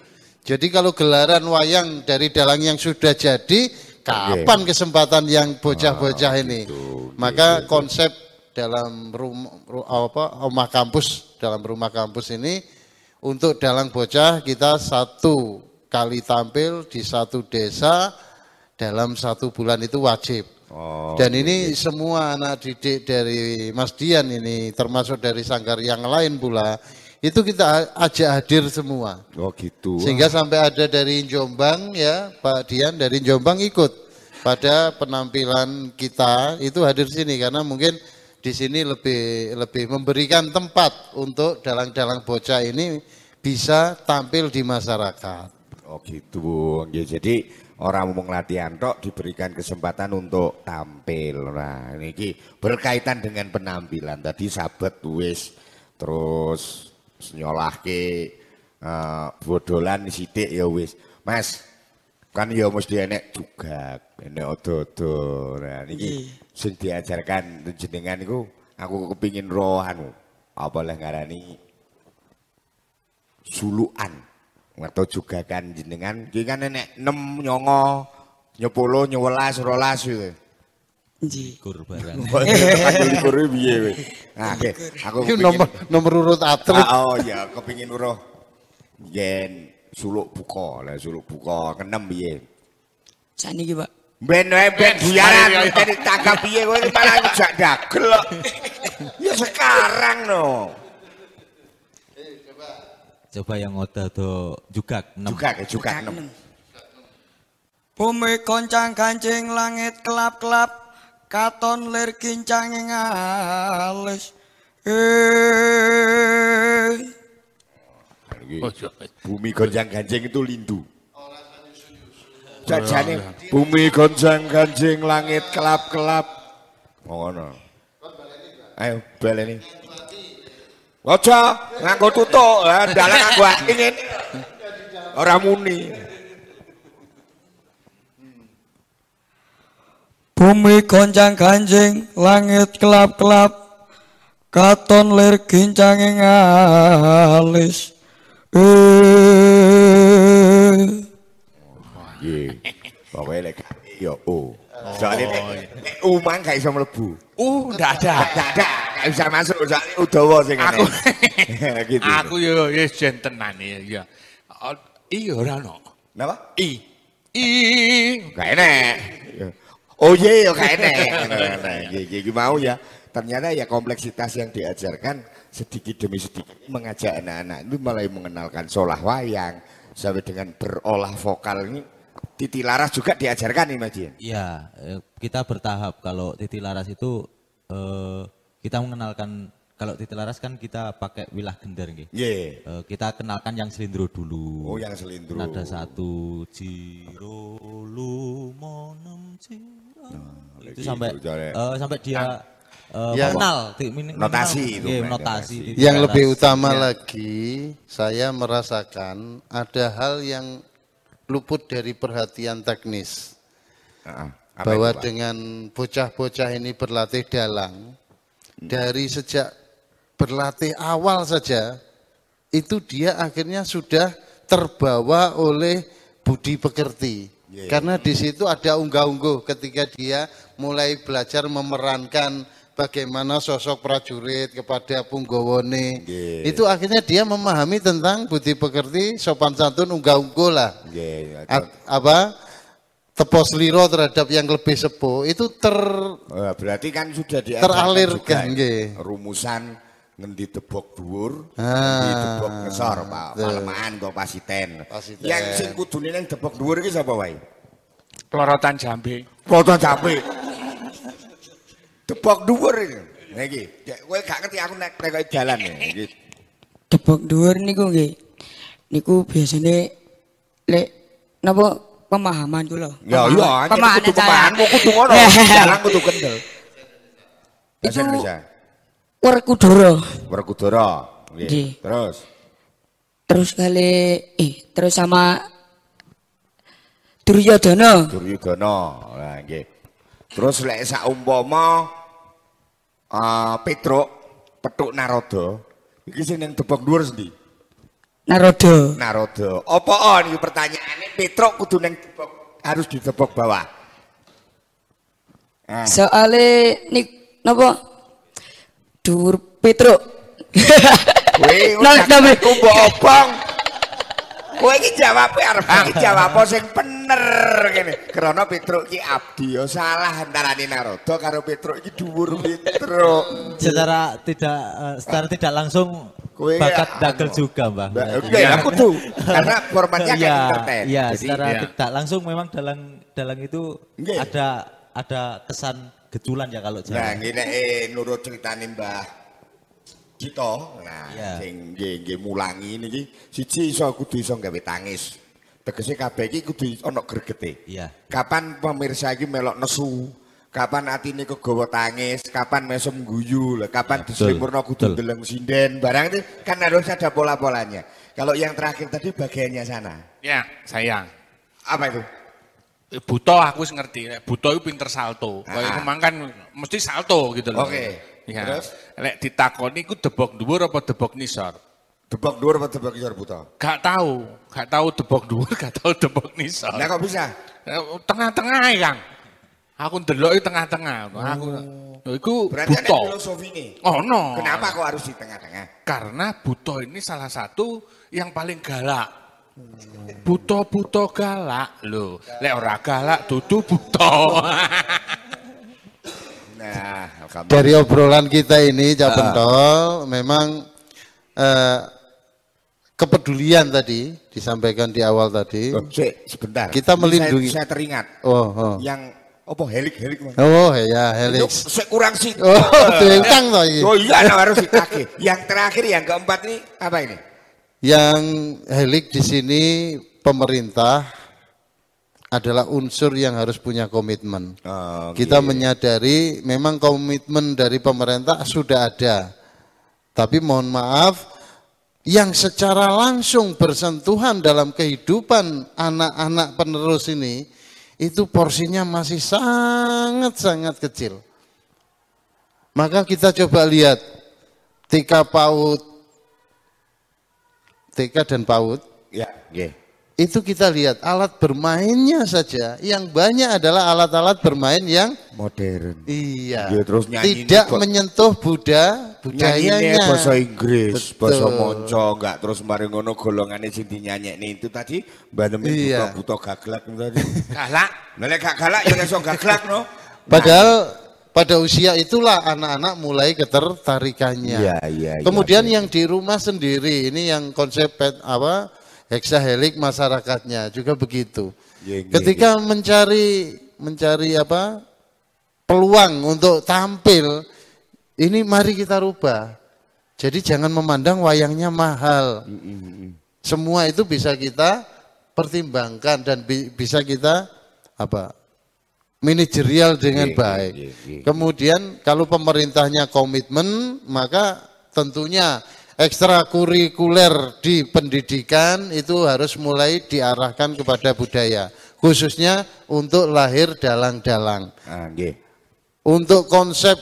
Jadi kalau gelaran wayang dari dalang yang sudah jadi, kapan kesempatan yang bocah-bocah ini? Maka konsep dalam rumah kampus ini untuk dalang bocah kita 1 kali tampil di 1 desa dalam 1 bulan itu wajib. Dan ini semua anak didik dari Mas Dian ini termasuk dari sanggar yang lain pula. Itu kita ajak hadir semua. Oh gitu. Sehingga sampai ada dari Jombang ya, Pak Dian dari Jombang ikut pada penampilan kita itu hadir sini karena mungkin di sini lebih memberikan tempat untuk dalang-dalang bocah ini bisa tampil di masyarakat. Oh gitu. Jadi orang mau latihan tok diberikan kesempatan untuk tampil. Nah, ini berkaitan dengan penampilan. Tadi sahabat wis terus nyolahke bodolan sithik ya wis. Mas, kan ya mesti enek juga, enek odo-odo. Nah niki sing diajarkan jenengan niku aku kepingin roh apa lah ngarani sulukan atau juga kan jenengan iki kan enek 6 nyongo 10 11 12 gitu. Nggih. Kur barang. Kur piye kowe? Nah, aku nomor urut atlet. Oh ya, kepingin weruh yen suluk buka. Lah suluk buka ke-6 piye? Saniki, Pak. Ben buyaran dari tangga piye kowe malah njak dagel kok. Ya sekarang no. Coba yang odo jugak 6. Jugak 6. Bumi goncang kancing langit kelap-kelap. Katon lir kincang ing alis. Bumi gonjang-ganjing itu lindu. Jajane bumi gonjang-ganjing langit kelap-kelap. Ngono. Ayo baleni. Aja nganggo tutuk, dalan nganggo ingin. Ora muni. Bumi goncang ganjing, langit kelap-kelap, katon lir gincang ing alis. Pokoke lek ya O. Soale nek U mang gak iso mlebu. Ndak ada. Gak bisa masuk soalnya Udawa sing ngene. Gitu. Aku yo wis jen tenan ya. I ora ono. Napa? I. Gak enek. Oh iya gak enek. Iki mau ya. Ternyata ya kompleksitas yang diajarkan sedikit demi sedikit mengajak anak-anak itu mulai mengenalkan solah wayang sampai dengan berolah vokal ini. Titi Laras juga diajarkan nih Mas Dian? Iya, kita bertahap. Kalau Titi Laras itu kita mengenalkan, kalau Titi Laras kan kita pakai wilah gender gitu. Yeah. Kita kenalkan yang selindro dulu. Oh yang selindro. Nada satu, Jiro lumonem Jiro. Itu sampai dia kenal notasi itu. Notasi. Yang lebih utama lagi, saya merasakan ada hal yang luput dari perhatian teknis. Bahwa itu, dengan bocah-bocah ini berlatih dalang, dari sejak berlatih awal saja, itu dia akhirnya sudah terbawa oleh budi pekerti. Karena di situ ada unggah-ungguh ketika dia mulai belajar memerankan bagaimana sosok prajurit kepada punggowone. Itu akhirnya dia memahami tentang budi pekerti, sopan santun, unggah-ungguh lah. Tepos liro terhadap yang lebih sepuh itu berarti kan sudah teralirkan rumusan ngendi tebok dhuwur, ngendi tebok ngesor, Pak. Palemaan kok pasiten. Yang sing kudune ning tebok dhuwur iki sapa wae? Plorotan jambe. Plorotan jambe. Tebok dhuwur iki. Nah iki, kowe gak ngerti aku nek kok jalan iki. Tebok dhuwur niku nggih. Niku biasane lek napa pemahaman ku lho. Ya iya, pemahaman kudu ngono. Jalan kudu kendel. Bahasa Indonesia. Werkudara. Nggih. Terus kali terus sama Duryodana. Nah nggih. Terus lek saumpama Petruk petuk Narada, iki sing ning tebok dhuwur endi? Narada. Apa niku pertanyaane Petruk kudu ning tebok harus di tebok bawah. Soale nik napa? Dhuwur Petruk. Kowe aku mbok obong. Kowe iki jawabe arep jawab sing bener kene. Krana Petruk iki abdi ya salah antarane Narada karo Petruk iki dhuwur Petruk. Secara tidak langsung bakat dagel juga, Mbah. Oke, aku tuh karena formatnya kayak entertain. Iya, secara tidak langsung memang dalang itu ada kesan gejulan ya kalau Jawa. Nah, ngene nurut ceritane Mbah Gito, nah sing nggih mulangi niki siji kudu iso gawe tangis. Tegese kabeh iki kudu ana gregete. Iya. Kapan pemirsa iki melok nesu, kapan atine kegawa tangis, kapan mesem guyu, kapan disempurna kudu ndeleng sinden, barang itu kan harus ada pola-polanya. Kalau yang terakhir tadi bagiannya sana. Ya, sayang. Apa itu? Buto aku ngerti, Buto itu pinter salto. Kayak kemang kan mesti salto gitu loh. Oke. Ya. Terus lek ditakoni iku debok dhuwur apa debok nisor? Debok dhuwur apa debok nisor Buto? Gak tahu debok dhuwur, gak tahu debok nisor. Nah kok bisa? Tengah-tengah Kang. Aku ndelok tengah-tengah. Aku iku berarti Buto. ada filosofi nih. Oh no. Kenapa kok harus di tengah-tengah? Karena Buto ini salah satu yang paling galak. Buto galak lho. Lek ora galak dudu buto. Nah, dari obrolan kita ini Cak Bentol memang kepedulian tadi disampaikan di awal tadi. Sebentar. Kita melindungi. Saya teringat. Yang apa helik. Oh ya helik. Kurang sih. Utang toh ini. Oh iya harus ditagih. Yang terakhir yang keempat ini apa ini? Yang helik di sini pemerintah adalah unsur yang harus punya komitmen. Kita menyadari memang komitmen dari pemerintah sudah ada. Tapi mohon maaf, yang secara langsung bersentuhan dalam kehidupan anak-anak penerus ini, itu porsinya masih sangat-sangat kecil. Maka kita coba lihat TK dan PAUD. Ya, itu kita lihat alat bermainnya saja yang banyak adalah alat-alat bermain yang modern. Iya. Ya, terus tidak menyentuh budayanya. Bahasa Inggris, bahasa monco, enggak terus mari ngono golongane sing dinyanyekne itu tadi mbandeme buta gaglak tadi. Galak. Nek gak galak ya iso gaglak no. Padahal pada usia itulah anak-anak mulai ketertarikannya. Iya. Kemudian yang di rumah sendiri ini yang konsep heksahelik masyarakatnya juga begitu. Ketika mencari apa peluang untuk tampil, ini mari kita rubah. Jadi jangan memandang wayangnya mahal. Semua itu bisa kita pertimbangkan dan bisa kita manajerial dengan baik. Kemudian kalau pemerintahnya komitmen, maka tentunya ekstrakurikuler di pendidikan itu harus mulai diarahkan kepada budaya, khususnya untuk lahir dalang-dalang. Untuk konsep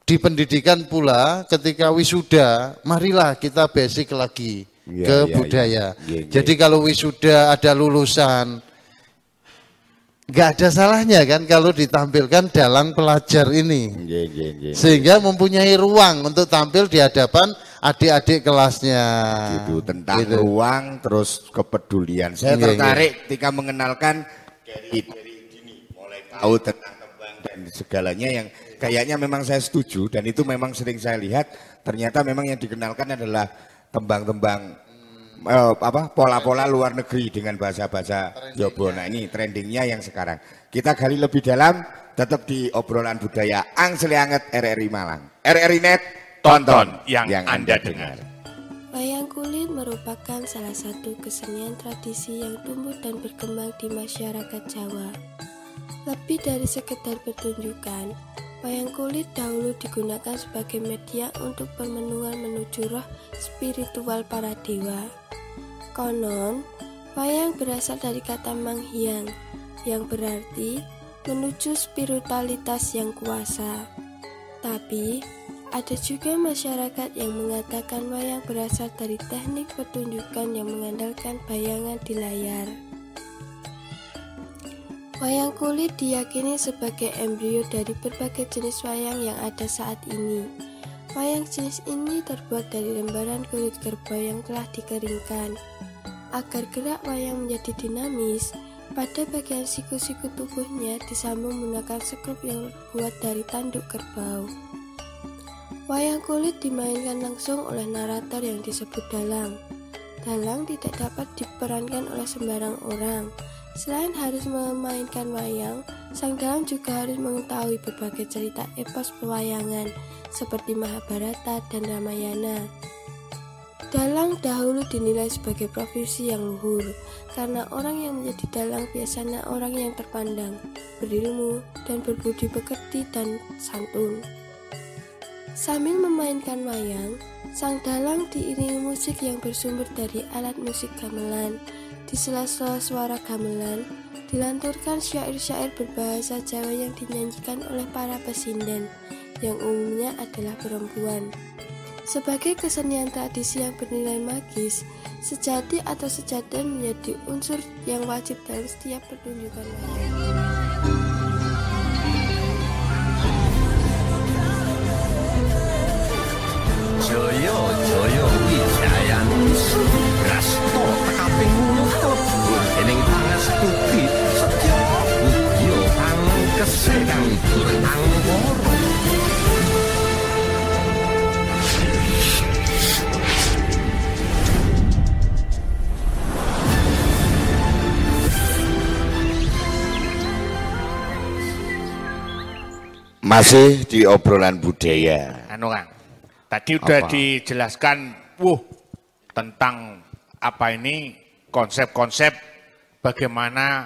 di pendidikan pula, ketika wisuda, marilah kita basic lagi ke budaya. Jadi kalau wisuda ada lulusan, nggak ada salahnya kan kalau ditampilkan dalang pelajar ini, sehingga mempunyai ruang untuk tampil di hadapan adik-adik kelasnya. Gitu, tentang ruang terus kepedulian. Saya tertarik ketika mengenalkan dari dini, mulai tahu tentang tembang dan segalanya yang kayaknya memang saya setuju dan itu memang sering saya lihat. Ternyata memang yang dikenalkan adalah tembang-tembang pola-pola luar negeri dengan bahasa-bahasa Jawa. Nah ini trendingnya yang sekarang. Kita gali lebih dalam, tetap di obrolan budaya Angsli Anget RRI Malang. RRI Net, tonton yang Anda dengar. Wayang kulit merupakan salah satu kesenian tradisi yang tumbuh dan berkembang di masyarakat Jawa. Lebih dari sekedar pertunjukan, wayang kulit dahulu digunakan sebagai media untuk permenungan menuju roh spiritual para dewa. Konon, wayang berasal dari kata manghyang, yang berarti menuju spiritualitas yang kuasa. Tapi, ada juga masyarakat yang mengatakan wayang berasal dari teknik pertunjukan yang mengandalkan bayangan di layar. Wayang kulit diyakini sebagai embrio dari berbagai jenis wayang yang ada saat ini. Wayang jenis ini terbuat dari lembaran kulit kerbau yang telah dikeringkan. Agar gerak wayang menjadi dinamis, pada bagian siku-siku tubuhnya disambung menggunakan sekrup yang terbuat dari tanduk kerbau. Wayang kulit dimainkan langsung oleh narator yang disebut dalang. Dalang tidak dapat diperankan oleh sembarang orang. Selain harus memainkan wayang, sang dalang juga harus mengetahui berbagai cerita epos pewayangan seperti Mahabharata dan Ramayana. Dalang dahulu dinilai sebagai profesi yang luhur, karena orang yang menjadi dalang biasanya orang yang terpandang, berilmu, dan berbudi pekerti dan santun. Sambil memainkan wayang, sang dalang diiringi musik yang bersumber dari alat musik gamelan. Di sela-sela suara gamelan, dilanturkan syair-syair berbahasa Jawa yang dinyanyikan oleh para pesinden, yang umumnya adalah perempuan. Sebagai kesenian tradisi yang bernilai magis, sejati atau sejadan menjadi unsur yang wajib dalam setiap pertunjukan wayang. Joyo wijayan Rasto tekaping ngutut Ening pangestuti Setyo budya pangkese kang durang woro. Masih di obrolan budaya. Kang, tadi udah dijelaskan, tentang apa ini konsep-konsep bagaimana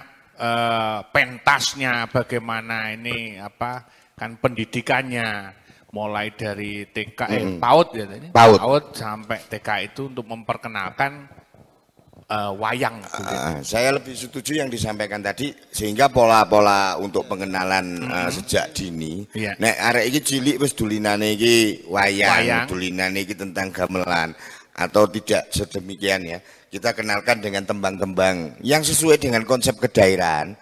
pentasnya, bagaimana ini kan pendidikannya, mulai dari TK, PAUD ya tadi, PAUD sampai TK itu untuk memperkenalkan wayang. Saya lebih setuju yang disampaikan tadi, sehingga pola-pola untuk pengenalan sejak dini. Nek arek iki cilik wis dulinane iki wayang, dulinane iki tentang gamelan. atau tidak sedemikian ya. Kita kenalkan dengan tembang-tembang yang sesuai dengan konsep kedaerahan,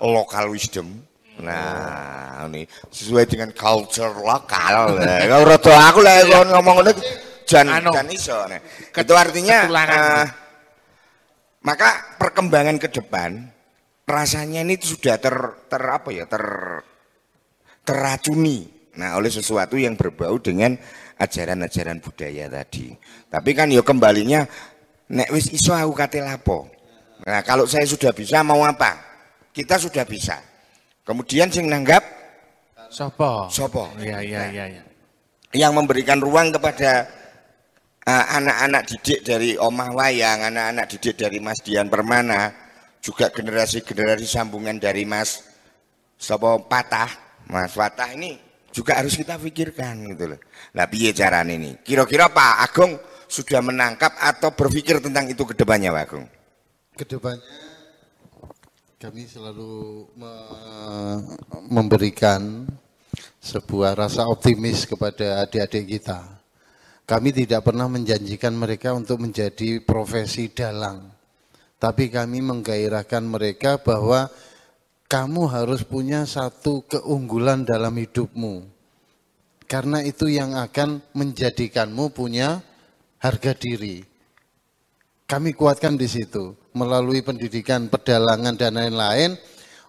local wisdom. Nah, ini sesuai dengan culture lokal. Aku lah ngomong ngono jan iso. Itu artinya maka perkembangan ke depan rasanya ini sudah terracuni. Nah, oleh sesuatu yang berbau dengan ajaran-ajaran budaya tadi. Tapi kan ya kembalinya nek wis iso aku kate lapo. Nah, kalau saya sudah bisa mau apa? Kita sudah bisa. Kemudian sing nanggap sopo. Iya. Yang memberikan ruang kepada anak-anak didik dari Omah Wayang, anak-anak didik dari Mas Dian Permana, juga generasi-generasi sambungan dari Mas Mas Fatah ini juga harus kita pikirkan gitu loh. Nah, piye carane ini? Kira-kira Pak Agung sudah menangkap atau berpikir tentang itu ke depannya, Pak Agung? Ke depannya kami selalu memberikan sebuah rasa optimis kepada adik-adik kita. Kami tidak pernah menjanjikan mereka untuk menjadi profesi dalang. Tapi kami menggairahkan mereka bahwa kamu harus punya satu keunggulan dalam hidupmu. Karena itu yang akan menjadikanmu punya harga diri. Kami kuatkan di situ. Melalui pendidikan, pedalangan, dan lain-lain.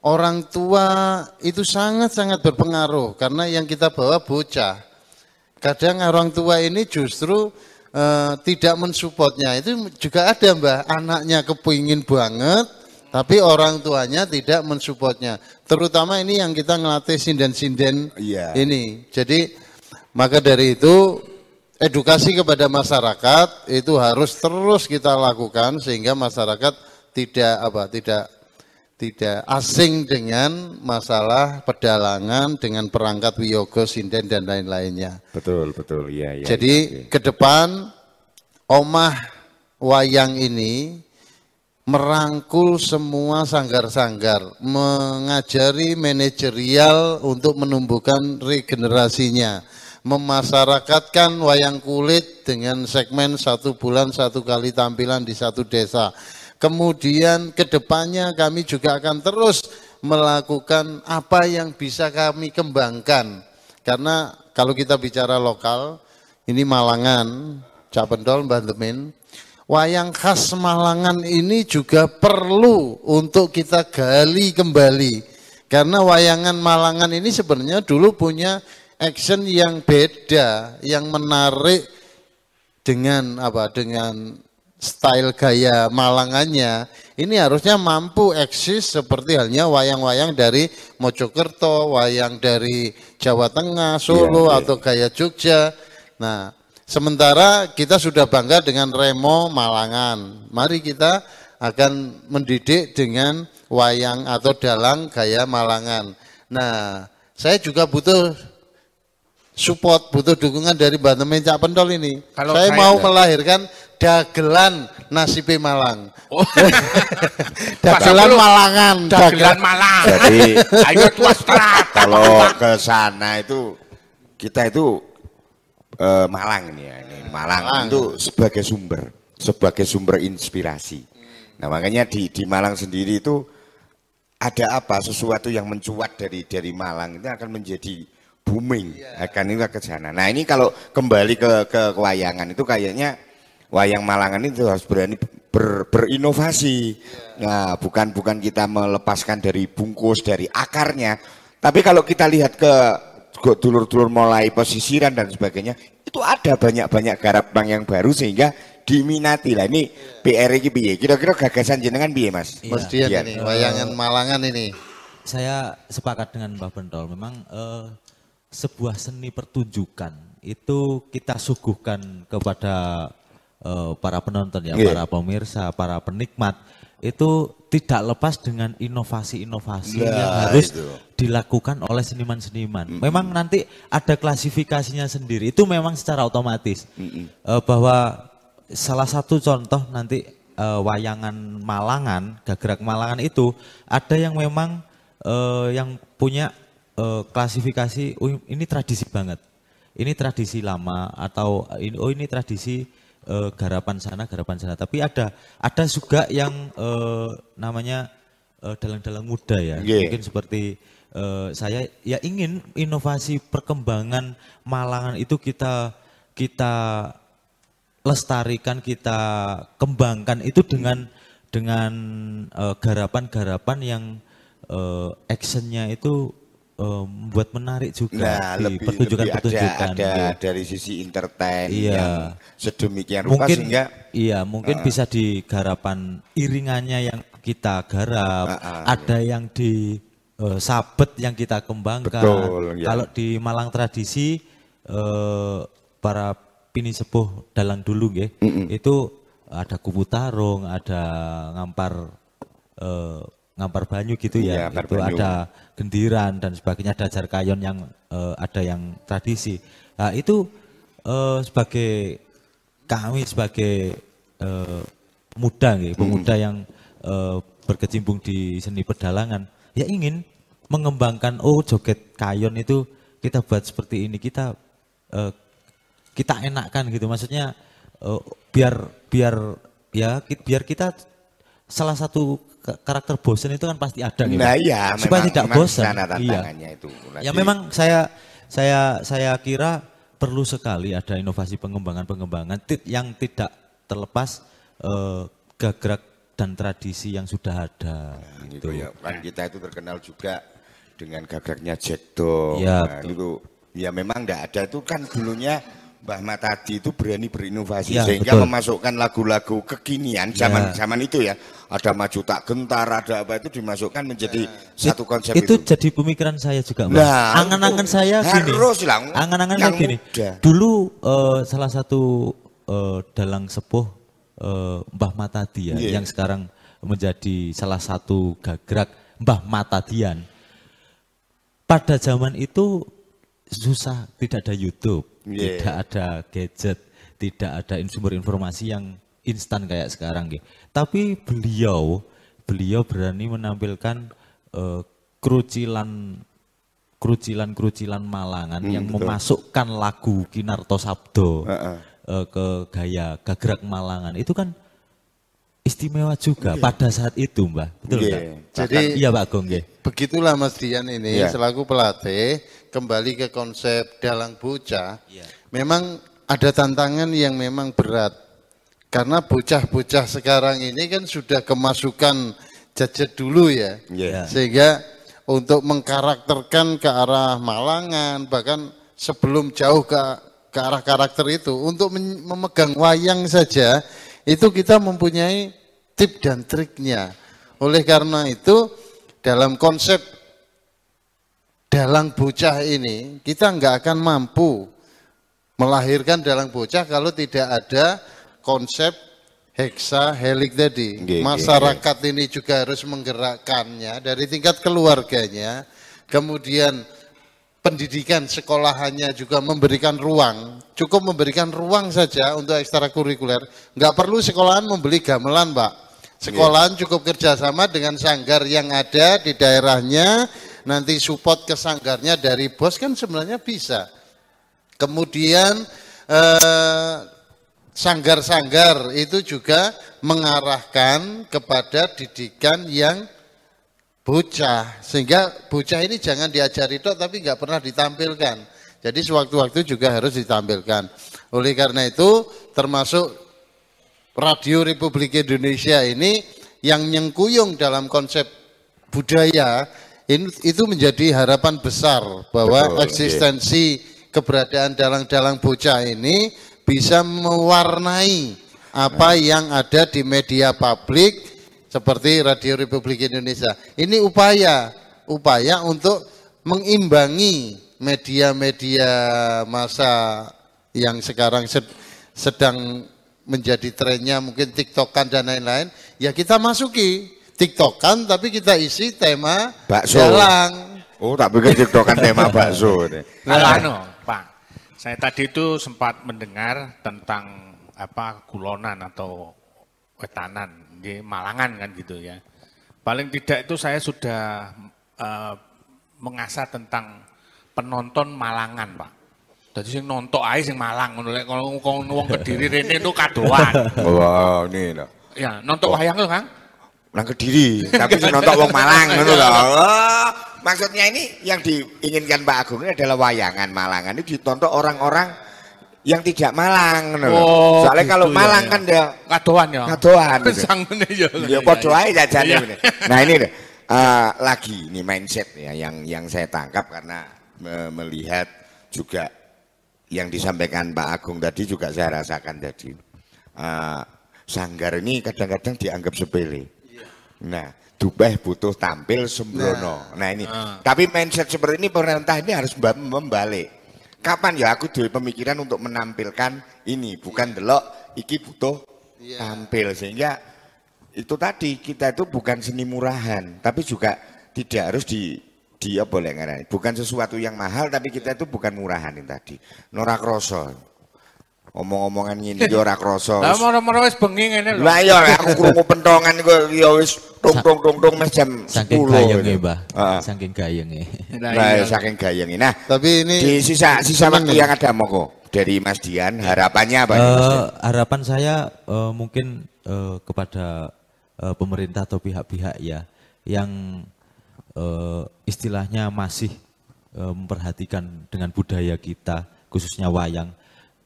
Orang tua itu sangat-sangat berpengaruh. Karena yang kita bawa bocah. Kadang orang tua ini justru tidak mensupportnya. Itu juga ada Mbak, anaknya kepingin banget, tapi orang tuanya tidak mensupportnya. Terutama ini yang kita ngelatih sinden-sinden ini. Jadi maka dari itu edukasi kepada masyarakat itu harus terus kita lakukan sehingga masyarakat tidak asing dengan masalah pedalangan, dengan perangkat wiyoga, sinden dan lain-lainnya. Betul, ya. Jadi ke depan Omah Wayang ini merangkul semua sanggar-sanggar, mengajari manajerial untuk menumbuhkan regenerasinya, memasyarakatkan wayang kulit dengan segmen 1 bulan 1 kali tampilan di 1 desa. Kemudian ke depannya kami juga akan terus melakukan apa yang bisa kami kembangkan. Karena kalau kita bicara lokal, ini Malangan, Cak Pendol, Bantemin, wayang khas Malangan ini juga perlu untuk kita gali kembali. Karena wayangan Malangan ini sebenarnya dulu punya action yang beda, yang menarik dengan style gaya Malangannya. Ini harusnya mampu eksis seperti halnya wayang-wayang dari Mojokerto, wayang dari Jawa Tengah, Solo, atau gaya Jogja. Nah, sementara kita sudah bangga dengan Remo Malangan. Mari kita akan mendidik dengan wayang atau dalang gaya Malangan. Nah, saya juga butuh support, butuh dukungan dari Mbak Temen Cak Pendol ini. Kalau saya mau melahirkan dagelan nasibe Malang. Oh. Dagelan Malangan. Dagelan Malang. Jadi ayo tuastrat. Kalau ke sana itu kita itu Malang ini ya. Malang itu sebagai sumber inspirasi. Nah, makanya di Malang sendiri itu ada apa? Sesuatu yang mencuat dari Malang itu akan menjadi booming, akan ini ke sana. Nah, ini kalau kembali ke wayangan itu kayaknya wayang Malangan itu harus berani berinovasi. Nah, bukan kita melepaskan dari bungkus, dari akarnya. Tapi kalau kita lihat ke dulur-dulur mulai pesisiran dan sebagainya, itu ada banyak garabang yang baru sehingga diminati. Lah ini PR iki piye? Kira-kira gagasan jenengan piye, Mas? Mas Dian ini, wayangan Malangan ini. Saya sepakat dengan Mbak Bentol. Memang sebuah seni pertunjukan itu kita suguhkan kepada para penonton ya, para pemirsa, para penikmat, itu tidak lepas dengan inovasi-inovasi yang harus dilakukan oleh seniman-seniman. Memang nanti ada klasifikasinya sendiri, itu memang secara otomatis. Bahwa salah satu contoh nanti wayangan Malangan, gagrak Malangan itu ada yang memang yang punya klasifikasi, ini tradisi banget, ini tradisi lama, atau ini tradisi garapan sana, tapi ada juga yang namanya dalang-dalang muda ya, mungkin seperti saya ya ingin inovasi perkembangan Malangan itu kita lestarikan, kita kembangkan itu dengan garapan-garapan yang actionnya itu buat menarik juga di pertunjukan-pertunjukan. Ada dari sisi entertain iya. yang sedemikian rupa mungkin, sehingga iya mungkin bisa di garapan iringannya yang kita garap, ada yang di sabet yang kita kembangkan. Betul, ya. Kalau di Malang tradisi para pini sepuh dalang dulu itu ada kubu tarung, ada ngampar banyu gitu ya, itu banyu. Ada gendiran dan sebagainya, ada jar kayon yang ada yang tradisi. Nah itu sebagai kami sebagai pemuda yang berkecimpung di seni pedalangan, ya ingin mengembangkan joget kayon itu kita buat seperti ini, kita enakkan gitu, maksudnya biar kita salah satu karakter bosan itu kan pasti ada gitu. Nah iya, supaya tidak bosan. Iya. Itu, ya memang saya kira perlu sekali ada inovasi pengembangan yang tidak terlepas gagrag dan tradisi yang sudah ada. Nah, gitu ya. Kan kita itu terkenal juga dengan gagragnya Jekdong. Ya, nah, itu ya memang tidak ada, itu kan dulunya Mbah Matadi itu berani berinovasi ya, sehingga betul. memasukkan lagu-lagu kekinian zaman itu ya, ada Maju Tak Gentar, ada apa itu dimasukkan menjadi satu konsep itu. Itu jadi pemikiran saya juga, Mbak. Nah, angan-angan saya gini. Angan-angan saya gini. Dulu salah satu dalang sepuh Mbah Matadi ya, yang sekarang menjadi salah satu gagrag Mbah Matadian. Pada zaman itu susah, tidak ada YouTube, tidak ada gadget, tidak ada sumber informasi yang instan kayak sekarang gitu. Tapi beliau berani menampilkan kerucilan Malangan yang betul. Memasukkan lagu Kinarto Sabdo ke gaya gagrag Malangan. Itu kan istimewa juga pada saat itu, Mbak. Betul nggak? Jadi iya Pak Gong. Begitulah Mas Dian ini selaku pelatih kembali ke konsep dalang bocah. Memang ada tantangan yang memang berat. Karena bocah-bocah sekarang ini kan sudah kemasukan gadget dulu ya. Sehingga untuk mengkarakterkan ke arah Malangan, bahkan sebelum jauh ke arah karakter itu, untuk memegang wayang saja, itu kita mempunyai tip dan triknya. Oleh karena itu, dalam konsep dalang bocah ini, kita nggak akan mampu melahirkan dalang bocah kalau tidak ada konsep heksahelik tadi. Masyarakat ini juga harus menggerakkannya dari tingkat keluarganya, kemudian pendidikan sekolahannya juga memberikan ruang, cukup memberikan ruang saja untuk ekstrakurikuler. Nggak perlu sekolahan membeli gamelan, Pak. Sekolahan cukup kerjasama dengan sanggar yang ada di daerahnya, nanti support ke sanggarnya dari bos kan sebenarnya bisa. Kemudian sanggar-sanggar itu juga mengarahkan kepada didikan yang bocah, sehingga bocah ini jangan diajari tok tapi nggak pernah ditampilkan. Jadi sewaktu-waktu juga harus ditampilkan. Oleh karena itu termasuk Radio Republik Indonesia ini yang nyengkuyung dalam konsep budaya itu menjadi harapan besar bahwa eksistensi keberadaan dalang-dalang bocah ini bisa mewarnai apa yang ada di media publik seperti Radio Republik Indonesia. Ini upaya untuk mengimbangi media-media massa yang sekarang sedang menjadi trennya, mungkin TikTokan dan lain-lain. Ya kita masuki TikTokan tapi kita isi tema bakso. Dalang. Oh, tak pikir TikTokan tema bakso. Pak, saya tadi itu sempat mendengar tentang gulonan atau wetanan di Malangan kan gitu ya. Paling tidak itu saya sudah mengasah tentang penonton Malangan, Pak. Dadi sing nontok ae sing Malang ngono lek wong Kediri rene itu kadoan. Wah, ini lho. Ya, nontok wayang lho, Kang. Nang Kediri, tapi sing nontok wong Malang ngono lho. Maksudnya ini yang diinginkan Pak Agung ini adalah wayangan Malangan ini ditonton orang-orang yang tidak Malang ngono lho. Soalnya gitu, kalau Malang ya, kan dia kadoan ya. Kadoan. Sangune ya. Ya padha ae jajane. Nah ini lagi ini mindset ya yang saya tangkap karena melihat juga yang disampaikan Pak Agung tadi juga saya rasakan tadi. Sanggar ini kadang-kadang dianggap sepele. Nah, Dubeh butuh tampil sembrono. Nah ini, tapi mindset seperti ini pemerintah ini harus membalik. Kapan ya aku duwe pemikiran untuk menampilkan ini, bukan delok iki butuh tampil, sehingga itu tadi kita itu bukan seni murahan, tapi juga tidak harus dia boleh ngarani. Bukan sesuatu yang mahal, tapi kita itu bukan murahan ini tadi. Norak kroso. Omong-omongan ngene yo ora kroso. Lah moro-moro wis bengi ngene lho. Lah iya aku krungu pentongan iku ya wis tung mes jam 10. Saking gayenge, Mbah. Saking gayenge. Lah saking gayenge. Nah, tapi ini di sisa waktu yang ada monggo dari Mas Dian, harapannya apa nih, Mas Dian? Harapan saya mungkin kepada pemerintah atau pihak-pihak ya yang istilahnya masih memperhatikan dengan budaya kita khususnya wayang.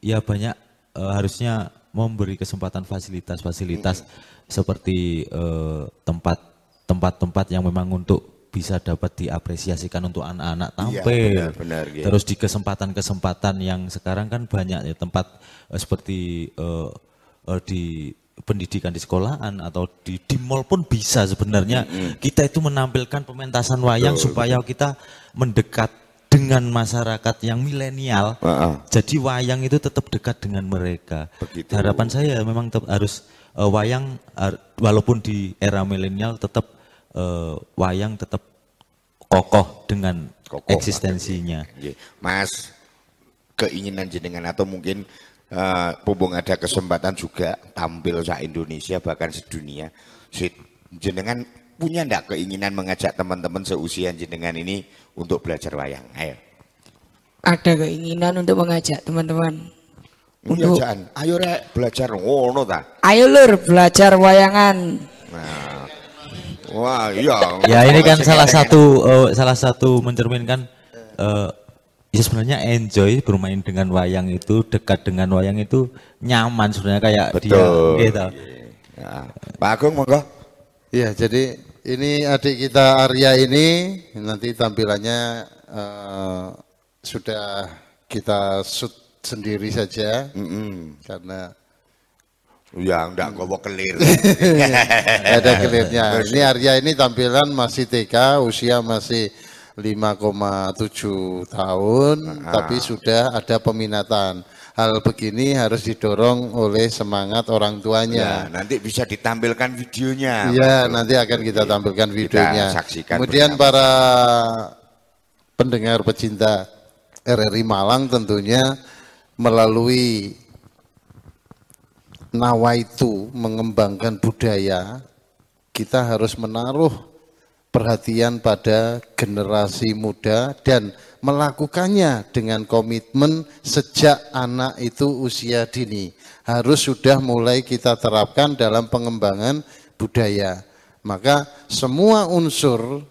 Ya banyak harusnya memberi kesempatan fasilitas-fasilitas seperti tempat-tempat yang memang untuk bisa dapat diapresiasikan untuk anak-anak tampil. Iya, benar, ya. Terus di kesempatan-kesempatan yang sekarang kan banyak ya tempat seperti di pendidikan di sekolahan atau di mall pun bisa sebenarnya kita itu menampilkan pementasan wayang supaya kita mendekat dengan masyarakat yang milenial, jadi wayang itu tetap dekat dengan mereka. Begitu. Harapan saya memang harus wayang, walaupun di era milenial tetap wayang tetap kokoh dengan eksistensinya. Mas, keinginan jenengan atau mungkin Pupung ada kesempatan juga tampil sa Indonesia bahkan sedunia, jenengan punya enggak keinginan mengajak teman-teman seusia jenengan ini untuk belajar wayang? Ayo. Ada keinginan untuk mengajak teman-teman. Untuk ayo rek belajar ngono ta. Ayo lur belajar wayangan. Nah. Wah, iya. Ya ini kan salah satu mencerminkan ya sebenarnya enjoy bermain dengan wayang itu, dekat dengan wayang itu nyaman sebenarnya kayak betul. Dia gitu. Ya. Pak Agung monggo. Iya, jadi ini adik kita Arya ini nanti tampilannya sudah kita shoot sendiri saja, karena ya enggak gowo kelir. Ada kelirnya. Ini Arya ini tampilan masih TK, usia masih 5,7 tahun, tapi sudah ada peminatan. Hal begini harus didorong oleh semangat orang tuanya. Ya, nanti bisa ditampilkan videonya. Iya, nanti akan kita tampilkan videonya. Kita saksikan. Kemudian para pendengar pecinta RRI Malang tentunya melalui Nawaitu mengembangkan budaya, kita harus menaruh perhatian pada generasi muda dan melakukannya dengan komitmen sejak anak itu usia dini. Harus sudah mulai kita terapkan dalam pengembangan budaya. Maka semua unsur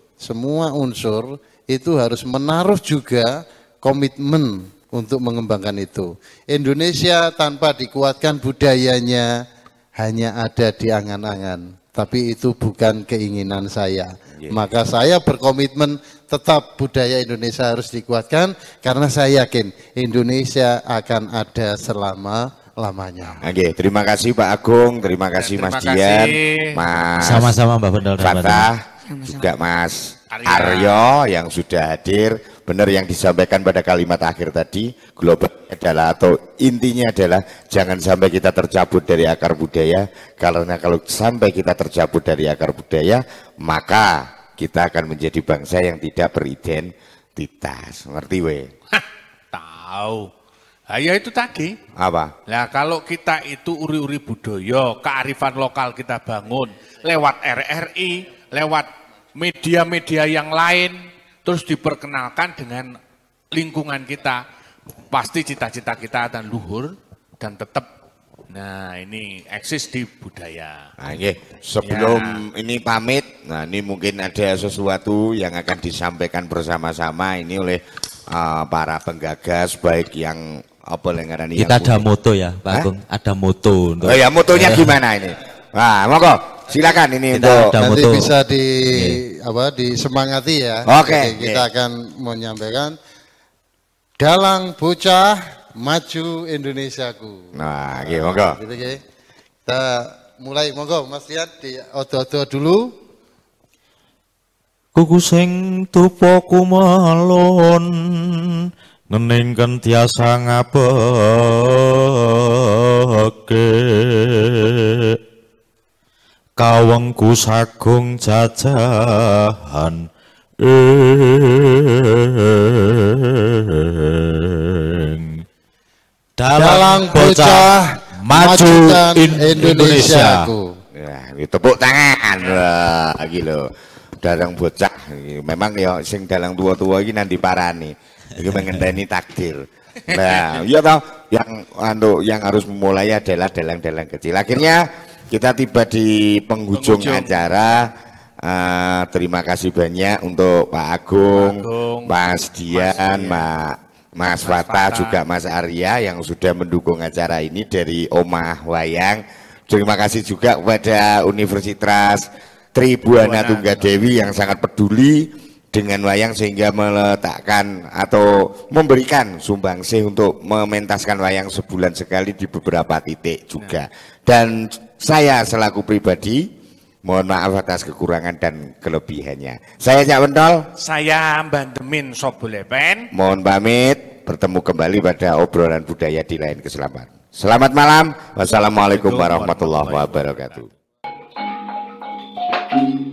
itu harus menaruh juga komitmen untuk mengembangkan itu. Indonesia tanpa dikuatkan budayanya hanya ada di angan-angan. Tapi itu bukan keinginan saya. Maka saya berkomitmen tetap budaya Indonesia harus dikuatkan karena saya yakin Indonesia akan ada selama-lamanya. Oke, terima kasih Pak Agung, terima kasih Mas Dian, Mas sama-sama Mbak Bendol Fatah, juga Mas Aryo yang sudah hadir. Benar yang disampaikan pada kalimat akhir tadi, global adalah atau intinya adalah jangan sampai kita tercabut dari akar budaya, karena kalau sampai kita tercabut dari akar budaya, maka kita akan menjadi bangsa yang tidak beridentitas. Ngerti we? Tahu. Ya itu tadi. Apa? Nah kalau kita itu uri-uri budaya, kearifan lokal kita bangun lewat RRI, lewat media-media yang lain, terus diperkenalkan dengan lingkungan kita, pasti cita-cita kita akan luhur dan tetap. Nah, ini eksis di budaya. Nah, sebelum ini pamit, nah ini mungkin ada sesuatu yang akan disampaikan bersama-sama ini oleh para penggagas, baik yang apa lengaran kita ada moto ya, Pak Agung, ada moto. Untuk, oh ya, motonya gimana ini? Nah, monggo, silakan ini kita untuk nanti bisa disemangati ya. Oke. Kita akan menyampaikan dalang bocah maju Indonesiaku. Nah, gitu, monggo. Gitu, kita mulai, monggo Mas Lihat di odo-odo dulu. Kuku sing tupo kumalon neningken tiasa ngabeke kawengku sagung jajahan dalang bocah maju Indonesia. Ya, tepuk tangan lagi loh. Dalang bocah, memang ya sing dalang tua-tua ini nanti parani, ini mengenteni takdir. Nah, ya toh yang harus memulai adalah dalang-dalang kecil. Akhirnya kita tiba di penghujung acara. Terima kasih banyak untuk Pak Agung, Mas Dian, Mas Fata, juga Mas Arya yang sudah mendukung acara ini dari Omah Wayang. Terima kasih juga kepada Universitas Tribuana Tunggadewi yang sangat peduli dengan wayang sehingga meletakkan atau memberikan sumbangsih untuk mementaskan wayang sebulan sekali di beberapa titik juga. Dan saya selaku pribadi mohon maaf atas kekurangan dan kelebihannya. Saya Cak Pentol. Saya Bandemin Sobolepen. Mohon pamit, bertemu kembali pada obrolan budaya di lain kesempatan. Selamat malam. Wassalamualaikum warahmatullahi wabarakatuh. Thank you.